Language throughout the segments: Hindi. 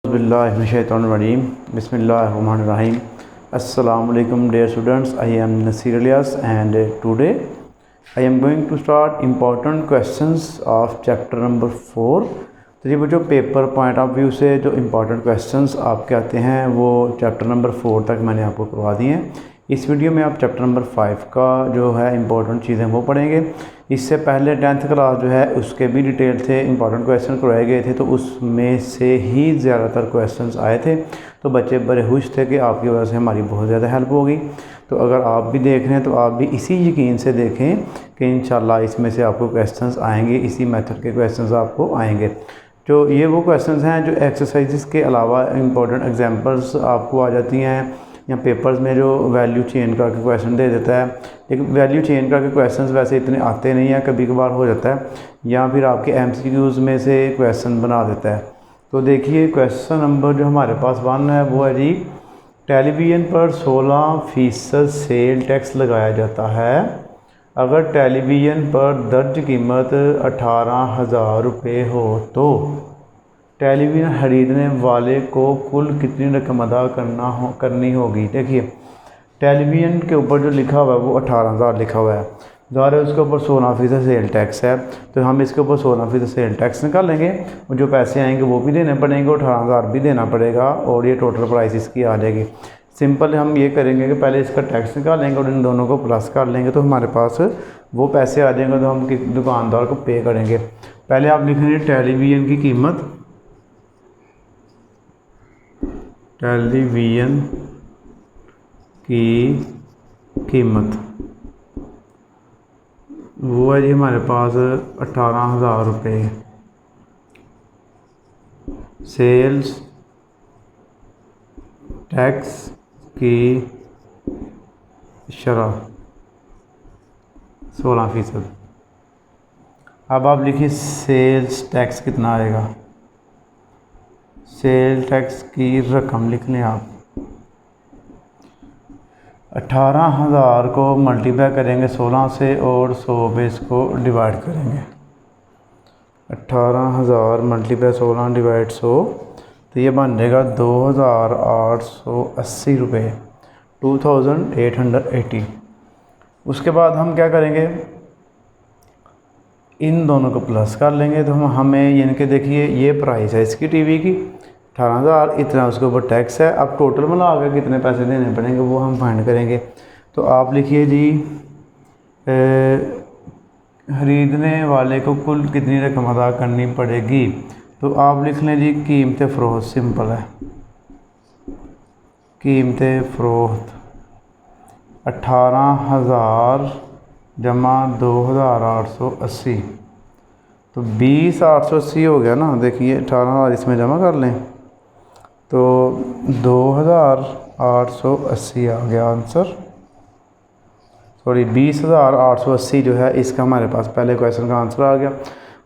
बिस्मिल्लाहिर्रहमानिर्रहीम बिस्मिल्लाहिर्रहमानिर्रहीम। Assalamu alaikum dear students, I am Nasir Ilyas and today I am going to start important questions of chapter number 4। तो ये वो जो पेपर पॉइंट ऑफ व्यू से जो इम्पोर्टेंट क्वेश्चंस आपके आते हैं वो चैप्टर नंबर 4 तक मैंने आपको करवा दिए हैं। इस वीडियो में आप चैप्टर नंबर 5 का जो है इम्पोर्टेंट चीज़ें वो पढ़ेंगे। इससे पहले 10th क्लास जो है उसके भी डिटेल थे, इम्पोर्टेंट क्वेश्चन करवाए गए थे, तो उसमें से ही ज़्यादातर क्वेश्चंस आए थे। तो बच्चे बड़े खुश थे कि आपकी वजह से हमारी बहुत ज़्यादा हेल्प होगी। तो अगर आप भी देख रहे हैं तो आप भी इसी यकीन से देखें कि इंशाल्लाह इसमें से आपको क्वेश्चंस आएंगे, इसी मेथड के क्वेश्चंस आपको आएंगे। जो ये वो क्वेश्चंस हैं जो एक्सरसाइजेस के अलावा इम्पोर्टेंट एग्जांपल्स आपको आ जाती हैं, या पेपर्स में जो वैल्यू चेंज करके क्वेश्चन दे देता है। लेकिन वैल्यू चेंज करके क्वेश्चंस वैसे इतने आते नहीं हैं, कभी कभार हो जाता है, या फिर आपके MCQs में से क्वेश्चन बना देता है। तो देखिए क्वेश्चन नंबर जो हमारे पास 1 है वो है जी, टेलीविज़न पर 16% सेल टैक्स लगाया जाता है। अगर टेलीविज़न पर दर्ज कीमत 18,000 रुपये हो तो टेलीविज़न खरीदने वाले को कुल कितनी रकम अदा करनी होगी। देखिए टेलीविज़न के ऊपर जो लिखा हुआ है वो 18,000 लिखा हुआ है, ज़ाहिर है उसके ऊपर 16% सेल टैक्स है, तो हम इसके ऊपर 16% सेल टैक्स निकालेंगे और जो पैसे आएंगे वो भी देने पड़ेंगे, 18,000 भी देना पड़ेगा और ये टोटल प्राइस इसकी आ जाएगी। सिंपल हम ये करेंगे कि पहले इसका टैक्स निकालेंगे और इन दोनों को प्लस कर लेंगे तो हमारे पास वो पैसे आ जाएंगे, तो हम दुकानदार को पे करेंगे। पहले आप लिखेंगे टेलीविज़न की कीमत, टेलीविज़न की कीमत वो है जी हमारे पास 18,000 रुपये। सेल्स टैक्स की शरह 16%। अब आप लिखिए सेल्स टैक्स कितना आएगा। सेल टैक्स की रकम लिख लें आप, 18,000 को मल्टीप्लाई करेंगे 16 से और 100 पे इसको डिवाइड करेंगे। 18,000 मल्टीप्लाई 16 डिवाइड 100 तो ये बन जाएगा 2,880 रुपये, 2,880। उसके बाद हम क्या करेंगे, इन दोनों को प्लस कर लेंगे तो हमें यानी कि देखिए ये प्राइस है इसकी टीवी की 18,000, इतना उसके ऊपर टैक्स है। अब टोटल मिला के कितने पैसे देने पड़ेंगे वो हम फाइंड करेंगे। तो आप लिखिए जी खरीदने वाले को कुल कितनी रकम अदा करनी पड़ेगी। तो आप लिख लें जी कीमत फ़रोख्त, सिंपल है, कीमत फ़रोख्त 18,000 जमा 2,880 तो 20,880 हो गया ना। देखिए 18,000 इसमें जमा कर लें तो 2,880 आ गया आंसर। सॉरी 20,880 जो है इसका हमारे पास पहले क्वेश्चन का आंसर आ गया।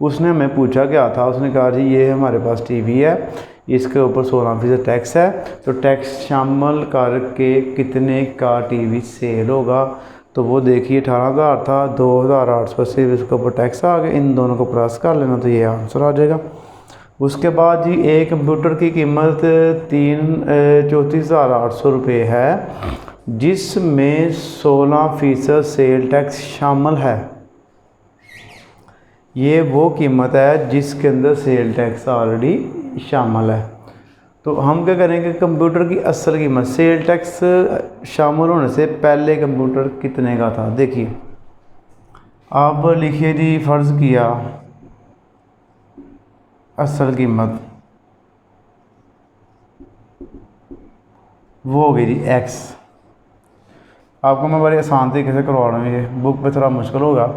उसने हमें पूछा क्या था, उसने कहा जी ये हमारे पास टीवी है, इसके ऊपर 16% टैक्स है, तो टैक्स शामिल करके कितने का टीवी सेल होगा। तो वो देखिए 18,000 था, 2,880 इसके ऊपर टैक्स आ गया, इन दोनों को प्लस कर लेना तो ये आंसर आ जाएगा। उसके बाद जी एक कंप्यूटर की कीमत 34,800 रुपये है, जिसमें 16% सेल टैक्स शामिल है। ये वो कीमत है जिसके अंदर सेल टैक्स ऑलरेडी शामिल है। तो हम क्या करेंगे, कंप्यूटर की असल कीमत सेल टैक्स शामिल होने से पहले कंप्यूटर कितने का था। देखिए आप लिखिए जी, फ़र्ज़ किया असल कीमत वो हो गई जी X। आपको मैं बड़े आसान तरीके से करवा रहा हूँ, ये बुक पे थोड़ा मुश्किल होगा।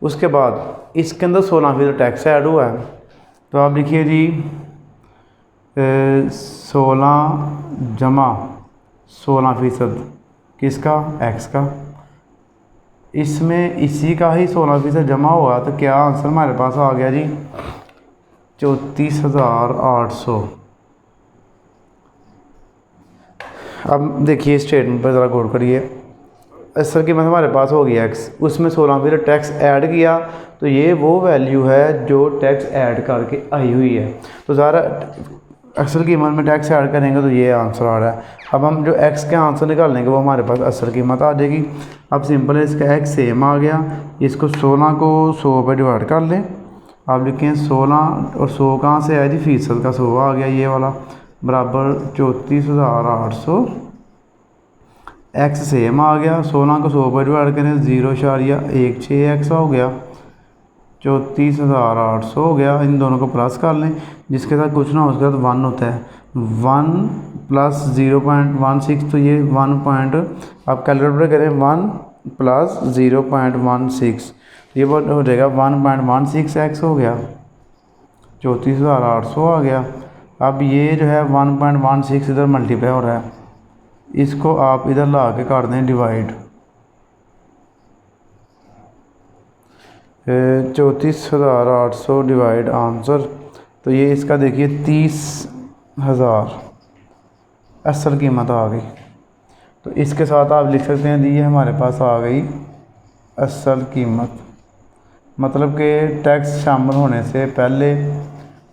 उसके बाद इसके अंदर 16% टैक्स ऐड हुआ है, तो आप लिखिए जी 16 जमा 16% किसका, X का। इसमें इसी का ही 16% जमा हुआ, तो क्या आंसर हमारे पास आ गया जी 34,800। अब देखिए स्टेटमेंट पर ज़रा गौर करिए, असल कीमत हमारे पास हो गया X, उसमें 16% टैक्स ऐड किया, तो ये वो वैल्यू है जो टैक्स ऐड करके आई हुई है। तो ज़रा असल कीमत में टैक्स ऐड करेंगे तो ये आंसर आ रहा है। अब हम जो एक्स के आंसर निकालेंगे वो हमारे पास असल कीमत आ जाएगी। अब सिंपल है, इसका एक्स सेम आ गया, इसको 16 को 100 पे डिवाइड कर लें। आप लिखें 16 और 100 कहाँ से आया जी, फीसद का 100 आ गया ये वाला, बराबर 34,800। एक्स सेम आ गया, 16 को 100 पे डिवाइड करें 0.16 हो गया, 34,800 हो गया। इन दोनों को प्लस कर लें, जिसके साथ कुछ ना हो उसके साथ 1 होता है। 1 प्लस 0.16 तो ये 1 पॉइंट, आप कैलकुलेटर करें 1 प्लस 0.16 ये हो जाएगा 1.16 एक्स हो गया, 34,800 आ गया। अब ये जो है 1.16 इधर मल्टीप्लाई हो रहा है, इसको आप इधर ला के कर दें डिवाइड, 34,800 डिवाइड आंसर, तो ये इसका देखिए 30,000 असल कीमत आ गई। तो इसके साथ आप लिख सकते हैं ये हमारे पास आ गई असल कीमत, मतलब कि टैक्स शामिल होने से पहले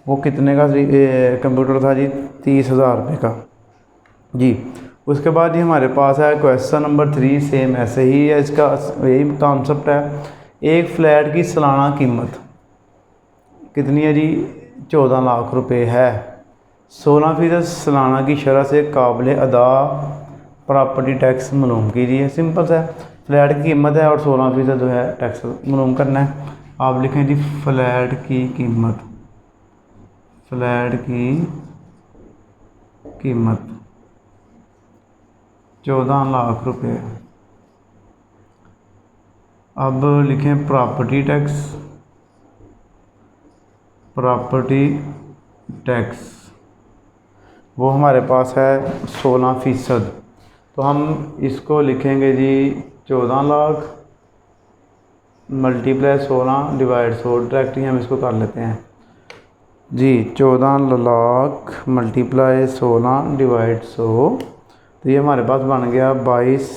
वो कितने का कंप्यूटर था जी, 30,000 रुपये का जी। उसके बाद ही हमारे पास है क्वेश्चन नंबर 3, सेम ऐसे ही है, इसका यही कॉन्सेप्ट है। एक फ्लैट की सालाना कीमत कितनी है जी, 14 लाख रुपए है। 16% सालाना की शरह से काबिल अदा प्रॉपर्टी टैक्स मालूम कीजिए। सिंपल सा है, फ्लैट की कीमत है और 16% जो है टैक्स मालूम करना है। आप लिखें जी फ्लैट की कीमत, फ्लैट की कीमत 14 लाख रुपए। अब लिखें प्रॉपर्टी टैक्स, प्रॉपर्टी टैक्स वो हमारे पास है 16%, तो हम इसको लिखेंगे जी 14 लाख मल्टीप्लाई 16 डिवाइड 100, डायरेक्ट ही हम इसको कर लेते हैं जी। 14 लाख मल्टीप्लाई 16 डिवाइड 100, तो ये हमारे पास बन गया 22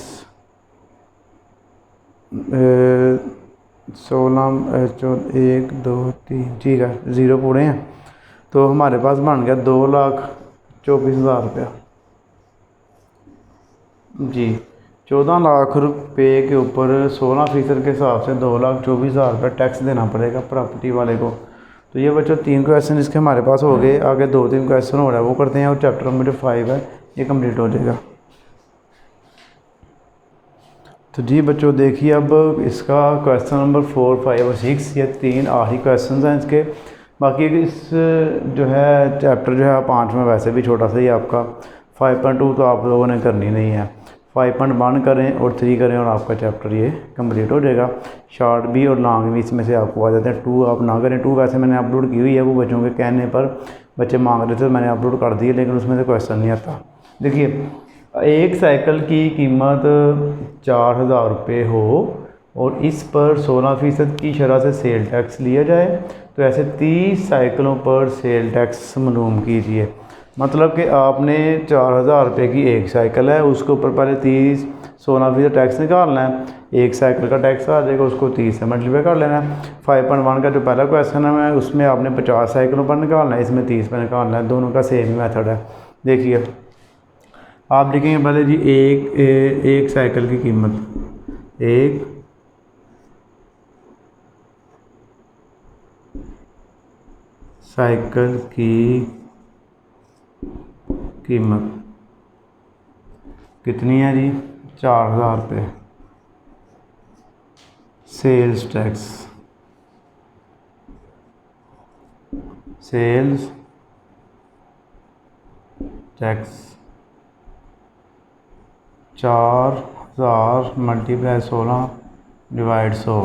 16 1 2 3, ठीक है, 0 पूरे हैं, तो हमारे पास बन गया 2,24,000 रुपया जी। 14 लाख रुपए के ऊपर 16% के हिसाब से 2,24,000 रुपये टैक्स देना पड़ेगा प्रॉपर्टी वाले को। तो ये बच्चों 3 क्वेश्चन इसके हमारे पास हो गए, आगे 2-3 क्वेश्चन हो रहा है वो करते हैं, और चैप्टर नंबर 5 है ये कंप्लीट हो जाएगा। तो जी बच्चों देखिए, अब इसका क्वेश्चन नंबर 4, 5 और 6 ये 3 आखिरी क्वेश्चन हैं इसके। बाकी इस जो है चैप्टर जो है 5 में वैसे भी छोटा सा ही आपका, 5.2 तो आप लोगों ने करनी नहीं है, 5.1 करें और 3 करें और आपका चैप्टर ये कंप्लीट हो जाएगा। शॉर्ट भी और लॉन्ग भी इसमें से आपको आ जाते हैं। 2 आप ना करें, 2 वैसे मैंने अपलोड की हुई है, वो बच्चों के कहने पर बच्चे मांग रहे थे तो मैंने अपलोड कर दी, लेकिन उसमें से क्वेश्चन नहीं आता। देखिए, एक साइकिल की कीमत 4,000 रुपये हो और इस पर 16% की शरह से सेल टैक्स लिया जाए, तो ऐसे 30 साइकिलों पर सेल टैक्स मालूम कीजिए। मतलब कि आपने 4,000 रुपये की एक साइकिल है, उसके ऊपर पहले 30 16% टैक्स निकालना है, एक साइकिल का टैक्स आ जाएगा, उसको 30 से मल्टीप्लाई कर लेना है। 5.1 का जो पहला क्वेश्चन है उसमें आपने 50 साइकिलों पर निकालना है, इसमें 30 पर निकालना है, दोनों का सेम ही मेथड है। देखिए आप लिखेंगे पहले जी एक साइकिल की कीमत, एक साइकिल की कीमत कितनी है जी, 4,000 रुपये। Sales tax, sales tax 4,000 multiply 16 divide 100।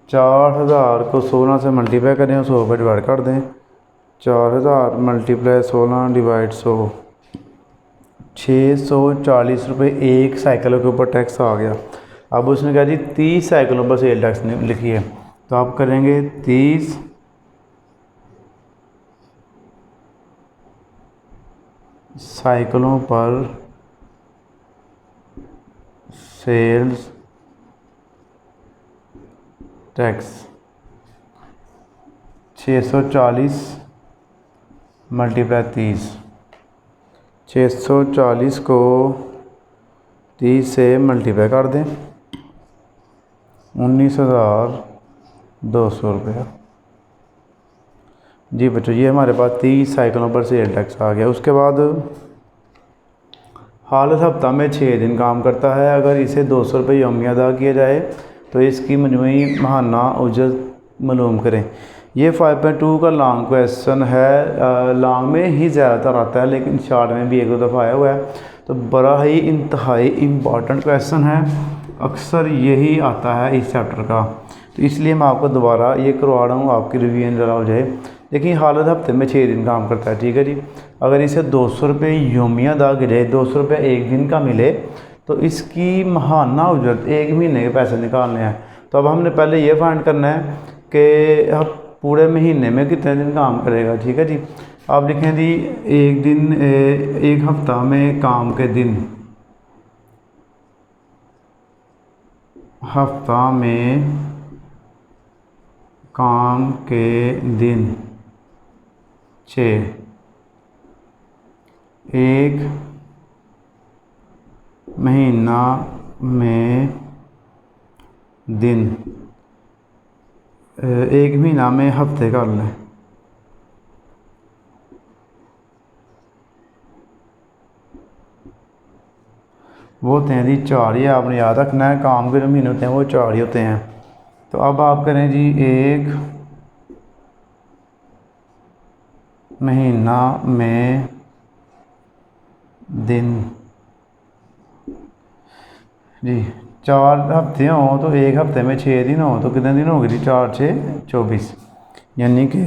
4,000 को 16 से मल्टीप्लाई करें और 100 पर डिवाइड कर दें। 4,000 मल्टीप्लाई 16 डिवाइड 100, 640 रुपये एक साइकिलों के ऊपर टैक्स आ गया। अब उसने कहा जी 30 साइकिलों पर सेल टैक्स लिखी है, तो आप करेंगे 30 साइकिलों पर सेल्स टैक्स 640 मल्टीप्लाई 30, 640 को 30 से मल्टीप्लाई कर दें, 19,200 रुपया। जी बच्चों, ये हमारे पास 30 साइकिलों पर सेल टैक्स आ गया। उसके बाद हालत हफ्ता में 6 दिन काम करता है। अगर इसे 200 रुपये यौमिया अदा किया जाए तो इसकी मजमूई माहाना उजरत मालूम करें। ये 5.2 का लॉन्ग क्वेश्चन है। लॉन्ग में ही ज़्यादातर आता है, लेकिन शॉर्ट में भी एक दो दफ़ा आया हुआ है। तो बड़ा ही इंतहाई इम्पॉर्टेंट क्वेश्चन है, अक्सर यही आता है इस चैप्टर का। तो इसलिए मैं आपको दोबारा ये करवा रहा हूँ, आपकी रिवीजन ज़रा हो जाए। देखिए, हालत हफ्ते में 6 दिन काम करता है, ठीक है जी। अगर इसे 200 रुपये यौमिया अदा किया जाए, 200 रुपये एक दिन का मिले, तो इसकी माहाना उजरत एक महीने के पैसे निकालने हैं। तो अब हमने पहले ये फाइंड करना है कि अब पूरे महीने में कितने दिन काम करेगा, ठीक है जी। आप लिखें जी, एक दिन, एक हफ्ता में काम के दिन, हफ्ता में काम के दिन 6, एक महीना में दिन, एक महीना में हफ्ते कर लें। वो होते हैं जी 4, ये आपने याद रखना है। काम के जो महीने होते हैं वो 4 ही होते हैं। तो अब आप करें जी, एक महीना में दिन जी, 4 हफ्ते हों तो एक हफ्ते में 6 दिन हो तो कितने दिन हो गए जी, 4 6 24। यानी कि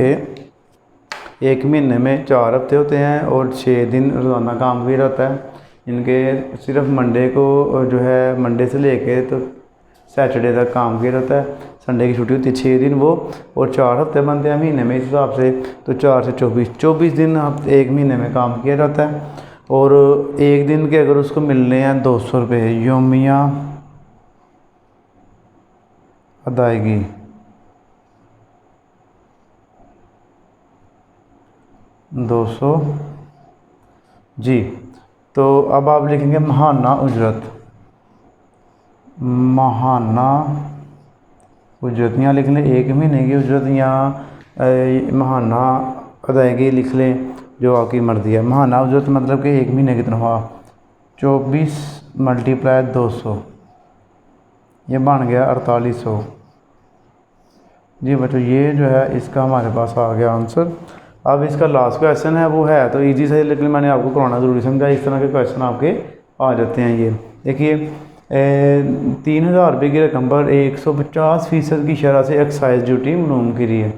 एक महीने में 4 हफ्ते होते हैं और 6 दिन रोज़ाना काम किया जाता है। इनके सिर्फ मंडे को जो है, मंडे से लेके तो सैटरडे तक काम किया जाता है। संडे की छुट्टी होती है 6 दिन वो, और 4 हफ्ते बनते हैं महीने में इस हिसाब से। तो 4 से 24 दिन एक महीने में काम किया जाता है। और एक दिन के अगर उसको मिलने हैं 200 रुपये यौमिया अदायगी, $200 जी। तो अब आप लिखेंगे माहाना उजरत, माहाना उजरत यहाँ लिख लें, एक महीने की उजरत या माहाना अदायगी लिख लें, जो आपकी मर्ज़ी है। माहाना उजरत मतलब कि एक महीने की तनख्वाह, 24 मल्टीप्लाई 200, ये बन गया 4800। जी बच्चों, ये जो है इसका हमारे पास आ गया आंसर। अब इसका लास्ट क्वेश्चन है, वो है तो इजी से, लेकिन मैंने आपको कराना ज़रूरी समझा। इस तरह के क्वेश्चन आपके आ जाते हैं। ये देखिए, 3000 रुपये की रकम पर 150% की शरह से एक्साइज ड्यूटी मालूम की रही है।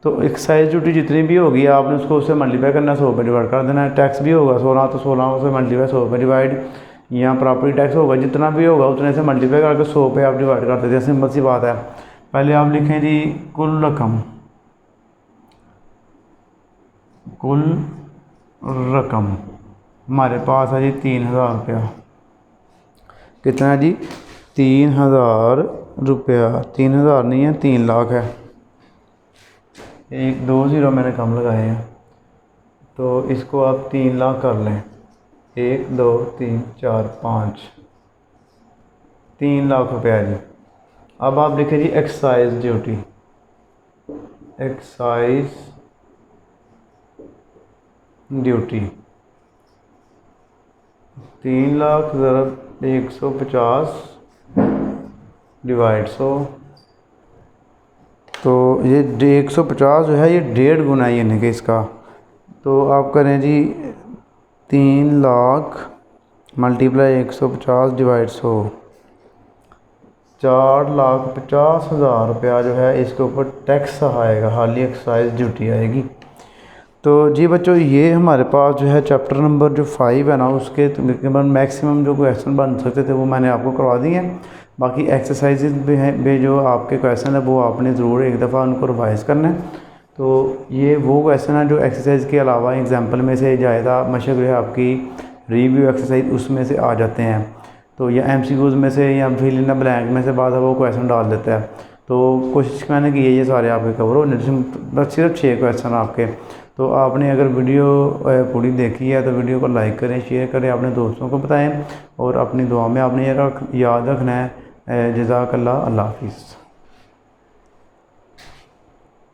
तो एक्साइज ड्यूटी जितनी भी होगी आपने उसको उससे मल्टीप्लाई करना, 100 पे डिवाइड कर देना है। टैक्स भी होगा 16, तो 16 से मल्टीप्लाई 100 पे डिवाइड, या प्रॉपर्टी टैक्स होगा, जितना भी होगा उतने से मल्टीप्लाई करके 100 पे आप डिवाइड कर देते हैं। सिंपल सी बात है। पहले आप लिखें जी, कुल रकम, कुल रकम हमारे पास है जी 3000 रुपया। कितना है जी, 3000 रुपया। 3000 नहीं है, 3 लाख है। 1 2 0 मैंने कम लगाए हैं, तो इसको आप 3 लाख कर लें। 1 2 3 4 5, 3 लाख रुपया जी। अब आप लिखें जी excise duty, excise duty 3 lakh ज़रब 150 डिवाइड 100, तो ये 150 जो है ये 1.5 गुना है यानी कि इसका। तो आप करें जी 3 लाख मल्टीप्लाई 150 डिवाइड 100, 4,50,000 रुपया जो है इसके ऊपर टैक्स आएगा, हाली एक्साइज ड्यूटी आएगी। तो जी बच्चों, ये हमारे पास जो है चैप्टर नंबर जो 5 है ना, उसके तकरीबन मैक्सिमम जो क्वेश्चन बन सकते थे वो मैंने आपको करवा दिए हैं। बाकी एक्सरसाइजेज भी हैं, भी जो आपके क्वेश्चन है वो आपने ज़रूर एक दफ़ा उनको रिवाइज़ करना है। तो ये वो क्वेश्चन है जो एक्सरसाइज के अलावा एग्जाम्पल में से जायदा मशक जो है आपकी रिव्यू एक्सरसाइज उसमें से आ जाते हैं। तो या MCQs में से या फिल इन द ब्लैंक में से बाद वो क्वेश्चन डाल देता है। तो कोशिश मैंने की है ये सारे आपके कवर हो, बस सिर्फ 6 क्वेश्चन आपके। तो आपने अगर वीडियो पूरी देखी है तो वीडियो को लाइक करें, शेयर करें, अपने दोस्तों को बताएं और अपनी दुआ में आपने याद रखना है। जज़ाकल्लाह, अल्लाह हाफिज़।